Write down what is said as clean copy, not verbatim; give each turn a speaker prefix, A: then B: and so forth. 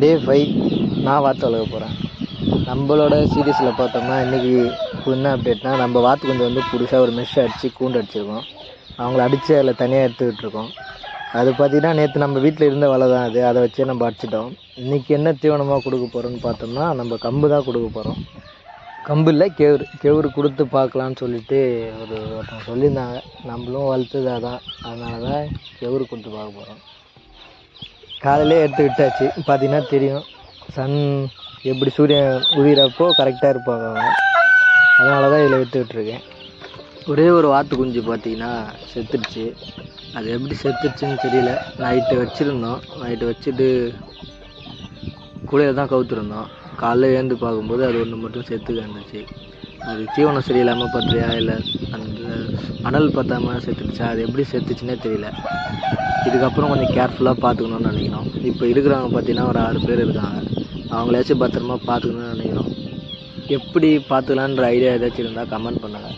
A: டே 5 நான் வாத்து வளர்க்க போகிறேன். நம்மளோட சீரீஸில் பார்த்தோம்னா இன்றைக்கி என்ன அப்டேட்னா, நம்ம வாத்து கொஞ்சம் வந்து புதுசாக ஒரு மெஷ் அடித்து கூண்டு அடிச்சிருக்கோம். அவங்கள அடித்து அதில் தனியாக எடுத்து விட்டுருக்கோம். அது பார்த்திங்கன்னா நேற்று நம்ம வீட்டில் இருந்த வலை தான் அது, அதை வச்சே நம்ம அடிச்சிட்டோம். இன்றைக்கி என்ன தீவனமாக கொடுக்க போகிறோன்னு பார்த்தோம்னா, நம்ம கம்பு தான் கொடுக்க போகிறோம். கம்பு இல்லை, கெவுரு கொடுத்து பார்க்கலான்னு சொல்லிட்டு ஒருத்தவங்க சொல்லியிருந்தாங்க. நம்மளும் வளர்த்தது அதான், அதனால தான் கெவுரு கொடுத்து பார்க்க போகிறோம். காலையிலே எடுத்து விட்டாச்சு. பார்த்தீங்கன்னா தெரியும், சன் எப்படி சூரியன் உதிரப்போ கரெக்டாக இருப்பாங்க அவங்க. அதனால தான் இதில் எடுத்து விட்டுருக்கேன். ஒரே ஒரு வாத்து குஞ்சு பார்த்திங்கன்னா செத்துடுச்சு. அது எப்படி செத்துடுச்சுன்னு தெரியல. நைட்டு வச்சுருந்தோம். நைட்டு வச்சுட்டு கூடையில் தான் கவுத்துருந்தோம். காலைல எழுந்து பார்க்கும்போது அது ஒன்று மட்டும் செத்து கிடந்துச்சு. அது தீவனம் சரியில்லாமல் பற்றியா இல்லை அந்த அனல் பற்றாமல் செத்துடுச்சா, அது எப்படி செத்துச்சுன்னே தெரியல. இதுக்கப்புறம் கொஞ்சம் கேர்ஃபுல்லாக பார்த்துக்கணுன்னு நினைக்கிறோம். இப்போ இருக்கிறவங்க பார்த்திங்கன்னா ஒரு 6 பேர் இருக்காங்க. அவங்களாச்சும் பத்திரமா பார்த்துக்கணுன்னு நினைக்கிறோம். எப்படி பார்த்துக்கலான்ற ஐடியா ஏதாச்சும் இருந்தால் கமெண்ட் பண்ணுங்கள்.